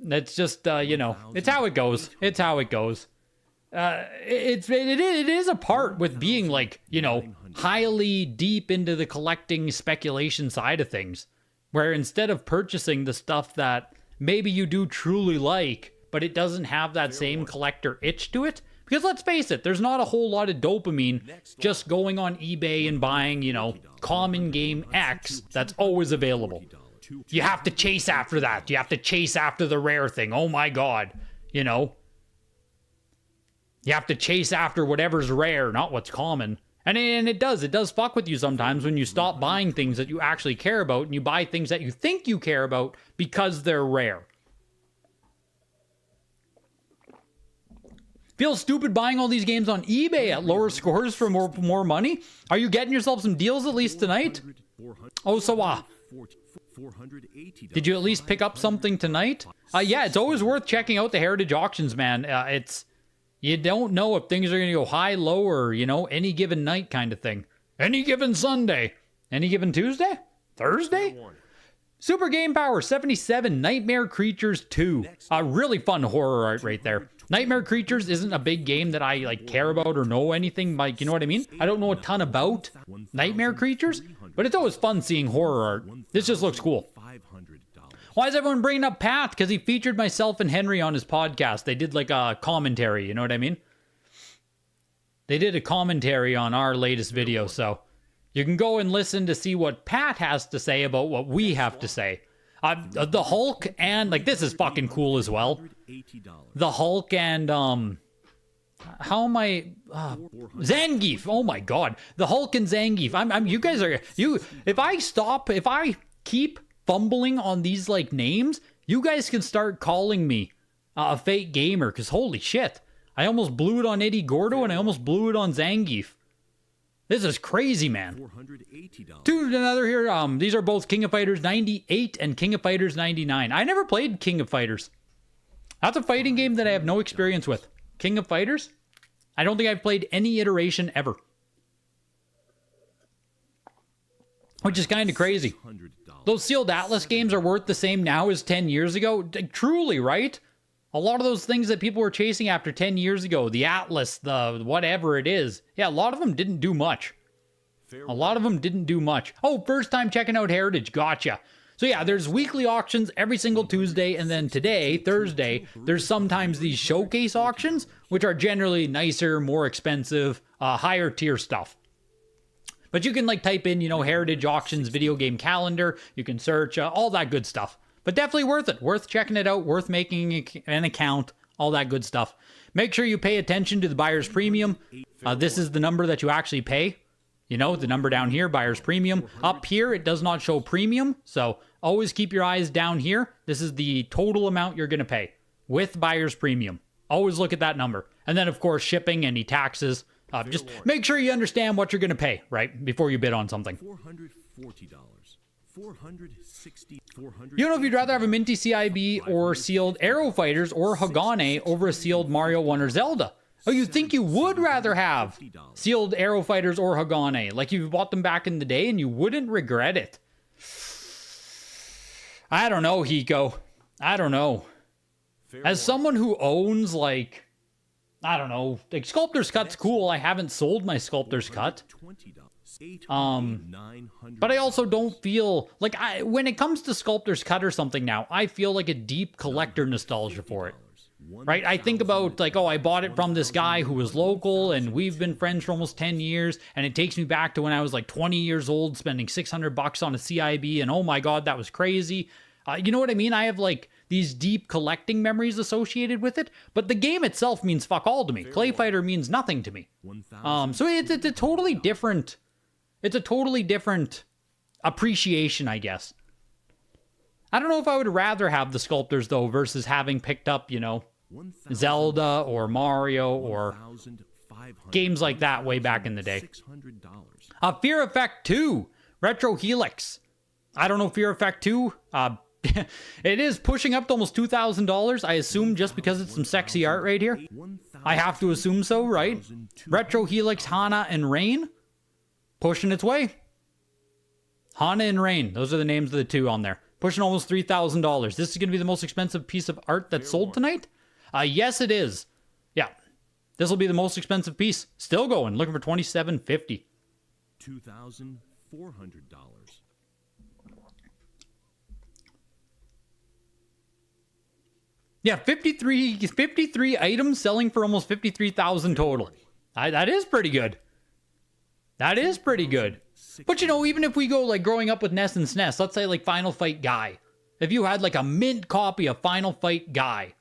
That's just, you know, it's how it goes. It is a part with being, like, you know, highly deep into the collecting speculation side of things. Where instead of purchasing the stuff that maybe you do truly like, but it doesn't have that same collector itch to it. Because let's face it, there's not a whole lot of dopamine just going on eBay and buying, you know, common game X that's always available. You have to chase after that. You have to chase after the rare thing. Oh my god. You know? You have to chase after whatever's rare, not what's common. And it does fuck with you sometimes when you stop buying things that you actually care about and you buy things that you think you care about because they're rare. Feels stupid buying all these games on eBay at lower scores for more money. Are you getting yourself some deals at least tonight? Oh, so did you at least pick up something tonight? Yeah, it's always worth checking out the Heritage Auctions, man. You don't know if things are going to go high, low, or, you know, any given night kind of thing. Any given Sunday. Any given Tuesday? Thursday? Super Game Power 77, Nightmare Creatures 2. Really fun horror art right there. Nightmare Creatures isn't a big game that I, like, care about or know anything, like, you know what I mean? I don't know a ton about Nightmare Creatures, but it's always fun seeing horror art. This just looks cool. Why is everyone bringing up Pat? Because he featured myself and Henry on his podcast. They did, like, a commentary, you know what I mean? They did a commentary on our latest video, so you can go and listen to see what Pat has to say about what we have to say. The Hulk and, like, this is fucking cool as well. The Hulk and, how am I, Zangief, oh my god. The Hulk and Zangief, you guys are, if I keep fumbling on these, like, names, you guys can start calling me a fake gamer, because holy shit. I almost blew it on Eddie Gordo, and I almost blew it on Zangief. This is crazy, man. To another here, these are both King of Fighters 98 and King of Fighters 99. I never played King of Fighters. That's a fighting game that I have no experience with. King of Fighters? I don't think I've played any iteration ever. Which is kind of crazy. Those Sealed Atlas games are worth the same now as 10 years ago. Truly, right? A lot of those things that people were chasing after 10 years ago, the Atlas, the whatever it is, yeah, a lot of them didn't do much. Oh, first time checking out Heritage, gotcha. So yeah, there's weekly auctions every single Tuesday, and then today, Thursday, there's sometimes these showcase auctions, which are generally nicer, more expensive, higher tier stuff. But you can, like, type in, you know, Heritage Auctions video game calendar, you can search, all that good stuff. But definitely worth it. Worth checking it out. Worth making an account. All that good stuff. Make sure you pay attention to the buyer's premium. This is the number that you actually pay. You know, the number down here, buyer's premium. Up here, it does not show premium. So always keep your eyes down here. This is the total amount you're going to pay with buyer's premium. Always look at that number. And then, of course, shipping, any taxes. Just make sure you understand what you're going to pay, right, before you bid on something. $440. $460. You don't know if you'd rather have a minty CIB or sealed Aero Fighters or Hagane over a sealed Mario 1 or Zelda. Oh, you think you would rather have sealed Aero Fighters or Hagane, like you bought them back in the day and you wouldn't regret it. I don't know, Hiko. I don't know. As someone who owns, like, I don't know, like, Sculptor's Cut's cool. I haven't sold my Sculptor's Cut. But I also don't feel, like, when it comes to Sculptor's Cut or something now, I feel like a deep collector nostalgia for it. Right? I think about, like, oh, I bought it from this guy who was local, and we've been friends for almost 10 years, and it takes me back to when I was, like, 20 years old, spending $600 on a CIB, and oh my god, that was crazy. You know what I mean? I have, like, these deep collecting memories associated with it, but the game itself means fuck all to me. Clay Fighter means nothing to me. So it's a totally different, appreciation, I guess. I don't know if I would rather have the sculptors, though, versus having picked up, you know, Zelda or Mario or games like that way back in the day. Fear Effect 2, Retro Helix. I don't know, Fear Effect 2, it is pushing up to almost $2,000, I assume, just because it's some sexy art right here. I have to assume so, right? Retro Helix, Hana, and Rain. Pushing its way. Hana and Rain. Those are the names of the two on there. Pushing almost $3,000. This is going to be the most expensive piece of art that's sold tonight? Yes, it is. Yeah. This will be the most expensive piece. Still going. Looking for $2,750. $2,400. Yeah, 53 items selling for almost 53,000 total. That is pretty good. That is pretty good. But, you know, even if we go, like, growing up with NES and SNES, let's say, like, Final Fight Guy. If you had, like, a mint copy of Final Fight Guy.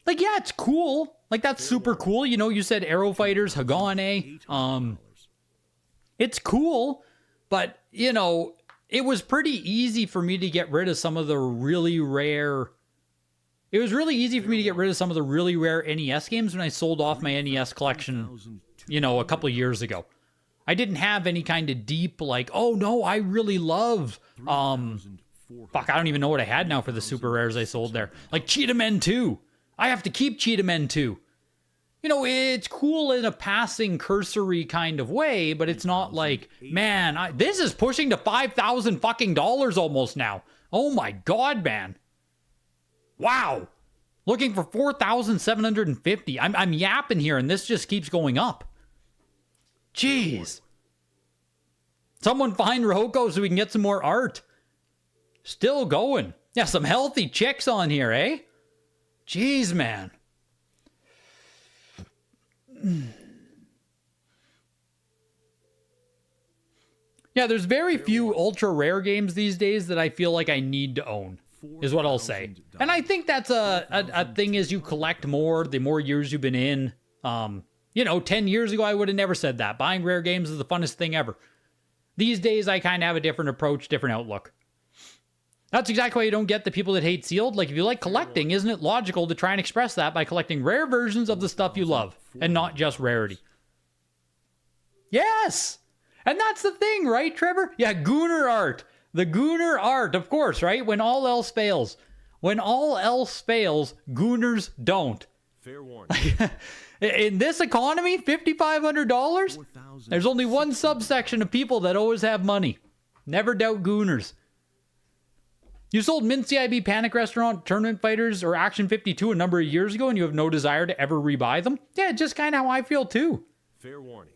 Like, yeah, it's cool. Like, that's super cool. You know, you said Aero Fighters, Hagane. It's cool. But, you know, it was pretty easy for me to get rid of some of the really rare... It was really easy for me to get rid of some of the really rare NES games when I sold off my NES collection, you know, a couple of years ago. I didn't have any kind of deep, like, oh no, I really love, fuck, I don't even know what I had now for the super rares I sold there. Like Cheetah Men 2. I have to keep Cheetah Men 2. You know, it's cool in a passing, cursory kind of way, but it's not like, man, this is pushing to $5,000 fucking dollars almost now. Oh my god, man. Wow. Looking for $4,750. I'm yapping here, and this just keeps going up. Jeez. Someone find Rohoko so we can get some more art. Still going. Yeah, some healthy chicks on here, eh? Jeez, man. Yeah, there's very few ultra rare games these days that I feel like I need to own, is what I'll say. And I think that's a thing as you collect more, the more years you've been in. You know, 10 years ago, I would have never said that. Buying rare games is the funnest thing ever. These days, I kind of have a different approach, different outlook. That's exactly why you don't get the people that hate sealed. Like, if you like collecting, isn't it logical to try and express that by collecting rare versions of the stuff you love, and not just rarity? Yes! And that's the thing, right, Trevor? Yeah, Gooner art. The Gooner art, of course, right? When all else fails. When all else fails, Gooners don't. Fair warning. In this economy, $5,500? There's only one subsection of people that always have money. Never doubt Gooners. You sold Mint CIB, Panic Restaurant, Tournament Fighters, or Action 52 a number of years ago, and you have no desire to ever rebuy them? Yeah, just kind of how I feel, too. Fair warning.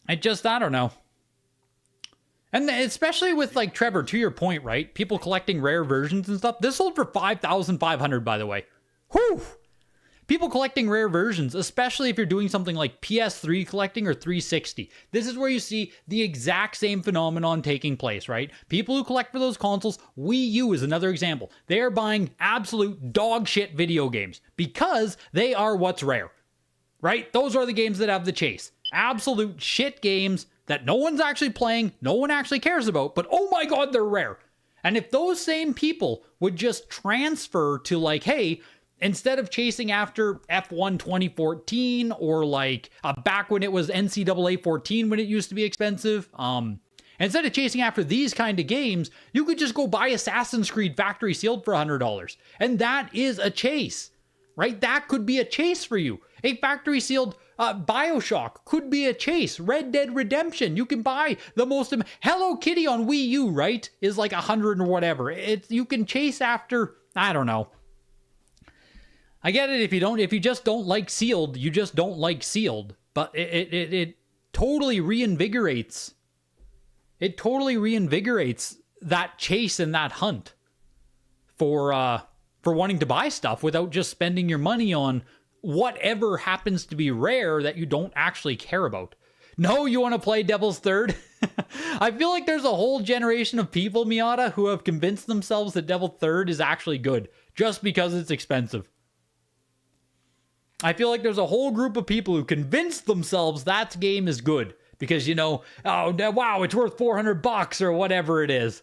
I don't know. And especially with, like, Trevor, to your point, right? People collecting rare versions and stuff. This sold for $5,500, by the way. Whew! People collecting rare versions, especially if you're doing something like PS3 collecting or 360. This is where you see the exact same phenomenon taking place, right? People who collect for those consoles, Wii U is another example. They are buying absolute dog shit video games because they are what's rare, right? Those are the games that have the chase. Absolute shit games that no one's actually playing, no one actually cares about, but oh my god, they're rare. And if those same people would just transfer to, like, hey, instead of chasing after F1 2014 or like back when it was NCAA 14 when it used to be expensive, instead of chasing after these kind of games, you could just go buy Assassin's Creed Factory Sealed for $100. And that is a chase, right? That could be a chase for you. A Factory Sealed BioShock could be a chase. Red Dead Redemption, you can buy the most... Hello Kitty on Wii U, right? Is like 100 or whatever. You can chase after... I don't know. I get it if you just don't like Sealed, you just don't like Sealed. But it totally reinvigorates. It totally reinvigorates that chase and that hunt for wanting to buy stuff without just spending your money on whatever happens to be rare that you don't actually care about. No, you want to play Devil's Third? I feel like there's a whole generation of people, Miata, who have convinced themselves that Devil's Third is actually good just because it's expensive. I feel like there's a whole group of people who convinced themselves that game is good because, you know, oh, wow, it's worth $400 or whatever it is.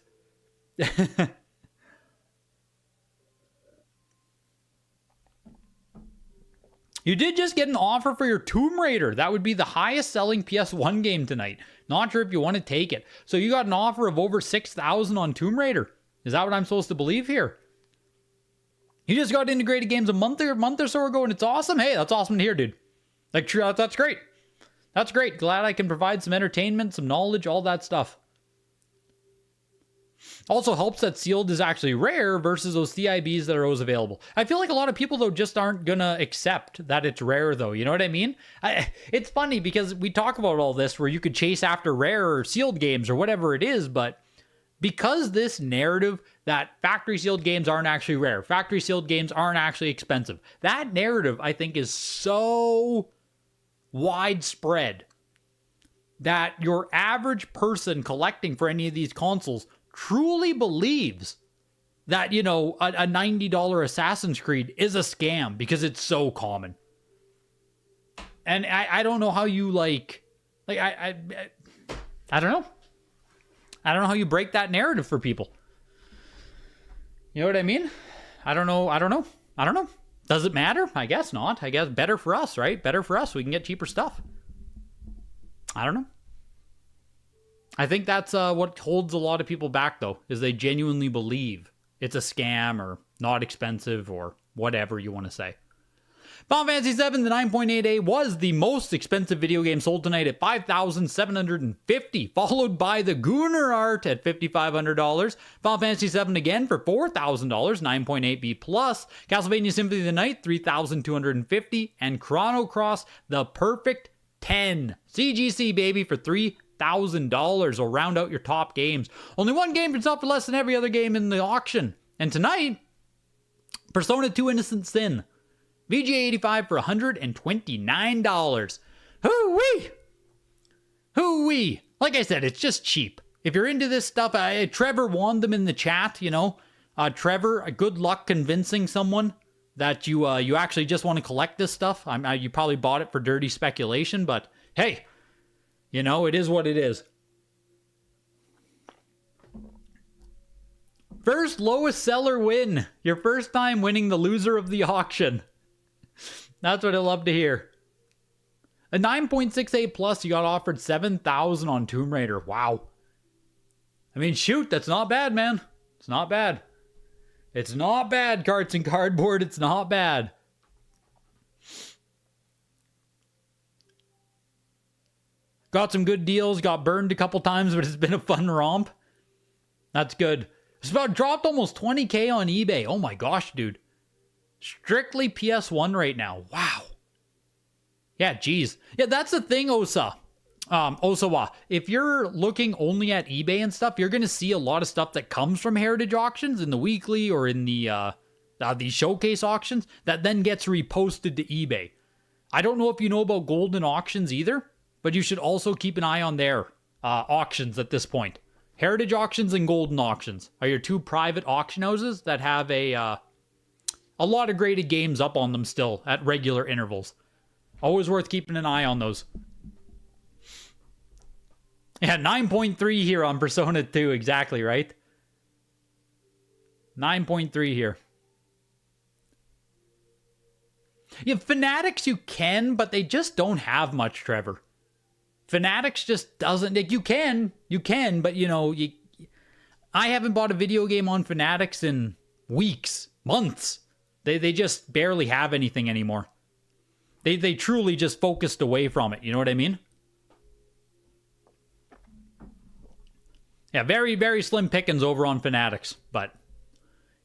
You did just get an offer for your Tomb Raider. That would be the highest selling PS1 game tonight. Not sure if you want to take it. So you got an offer of over $6,000 on Tomb Raider. Is that what I'm supposed to believe here? You just got integrated games a month or so ago and it's awesome. Hey, that's awesome to hear, dude. Like, that's great. That's great. Glad I can provide some entertainment, some knowledge, all that stuff. Also helps that Sealed is actually rare versus those CIBs that are always available. I feel like a lot of people, though, just aren't going to accept that it's rare, though. You know what I mean? It's funny because we talk about all this where you could chase after rare or Sealed games or whatever it is, but because this narrative that Factory Sealed games aren't actually rare, Factory Sealed games aren't actually expensive, that narrative, I think, is so widespread that your average person collecting for any of these consoles truly believes that, you know, a $90 Assassin's Creed is a scam because it's so common. And I don't know how you I don't know. I don't know how you break that narrative for people. You know what I mean? I don't know. Does it matter? I guess not. I guess better for us, right? Better for us. We can get cheaper stuff. I don't know. I think that's what holds a lot of people back, though, is they genuinely believe it's a scam or not expensive or whatever you want to say. Final Fantasy VII, the 9.8A, was the most expensive video game sold tonight at $5,750, followed by the Gunnar Art at $5,500. Final Fantasy VII again for $4,000, 9.8B+. Castlevania Symphony of the Night, $3,250. And Chrono Cross, the perfect 10. CGC, baby, for $3,000 will round out your top games. Only one game can sell for less than every other game in the auction. And tonight, Persona 2 Innocent Sin. VGA 85 for $129. Hoo-wee! Hoo-wee! Like I said, it's just cheap. If you're into this stuff, Trevor won them in the chat, you know. Trevor, good luck convincing someone that you actually just want to collect this stuff. You probably bought it for dirty speculation, but hey, you know, it is what it is. First lowest seller win. Your first time winning the loser of the auction. That's what I love to hear. A 9.68 plus, you got offered $7,000 on Tomb Raider. Wow. I mean, shoot, that's not bad, man. It's not bad. It's not bad, Carts and Cardboard. It's not bad. Got some good deals. Got burned a couple times, but it's been a fun romp. That's good. It's about dropped almost 20K on eBay. Oh my gosh, dude. Strictly PS1 right now. Wow. Yeah, geez. Yeah, that's the thing, Osawa. If you're looking only at eBay and stuff, you're going to see a lot of stuff that comes from Heritage Auctions in the weekly or in the showcase auctions that then gets reposted to eBay. I don't know if you know about Golden Auctions either, but you should also keep an eye on their auctions at this point. Heritage Auctions and Golden Auctions are your two private auction houses that have a lot of graded games up on them still at regular intervals. Always worth keeping an eye on those. Yeah, 9.3 here on Persona 2, exactly, right? 9.3 here. Yeah, Fanatics you can, but they just don't have much, Trevor. Fanatics just doesn't, like, you can, but you know, I haven't bought a video game on Fanatics in weeks, months. They just barely have anything anymore. They truly just focused away from it, you know what I mean? Yeah, very, very slim pickings over on Fanatics, but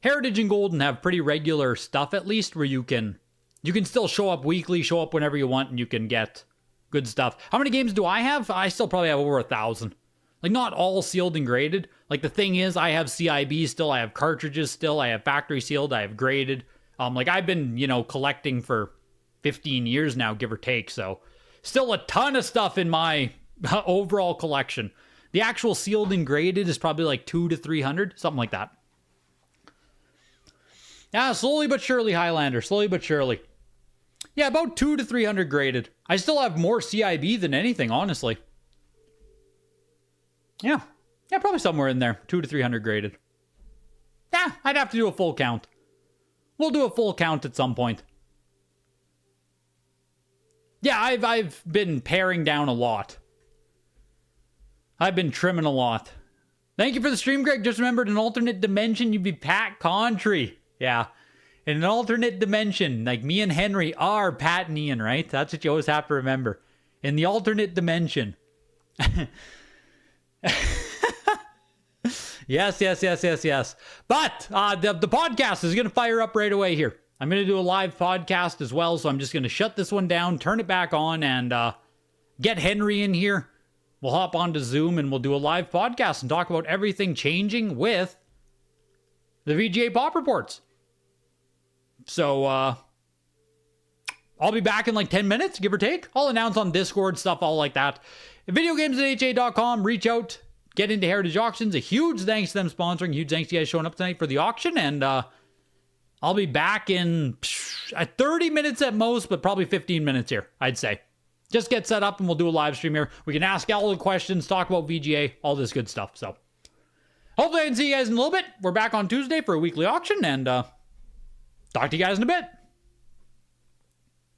Heritage and Golden have pretty regular stuff, at least, where you can still show up weekly, show up whenever you want, and you can get good stuff. How many games do I have? I still probably have over 1,000. Like, not all sealed and graded. Like, the thing is, I have CIB still, I have cartridges still, I have factory sealed, I have graded. Like, I've been, you know, collecting for 15 years now, give or take, so still a ton of stuff in my overall collection. The actual sealed and graded is probably like 200 to 300, something like that. Yeah, slowly but surely, Highlander. Slowly but surely. Yeah, about 200 to 300 graded. I still have more CIB than anything, honestly. Yeah, probably somewhere in there. 200 to 300 graded. Yeah, I'd have to do a full count. We'll do a full count at some point. Yeah, I've been paring down a lot. I've been trimming a lot. Thank you for the stream, Greg. Just remembered, in an alternate dimension, you'd be Pat Contry. Yeah. In an alternate dimension, like me and Henry are Pat and Ian, right? That's what you always have to remember. In the alternate dimension. Yes. But the podcast is going to fire up right away here. I'm going to do a live podcast as well, so I'm just going to shut this one down, turn it back on, and get Henry in here. We'll hop onto Zoom and we'll do a live podcast and talk about everything changing with the VGA Pop Reports. So, I'll be back in like 10 minutes, give or take. I'll announce on Discord, stuff all like that. VideoGamesAtHA.com, reach out, get into Heritage Auctions. A huge thanks to them sponsoring. Huge thanks to you guys showing up tonight for the auction. And I'll be back in 30 minutes at most, but probably 15 minutes here, I'd say. Just get set up and we'll do a live stream here. We can ask all the questions, talk about VGA, all this good stuff. So hopefully I can see you guys in a little bit. We're back on Tuesday for a weekly auction, and talk to you guys in a bit.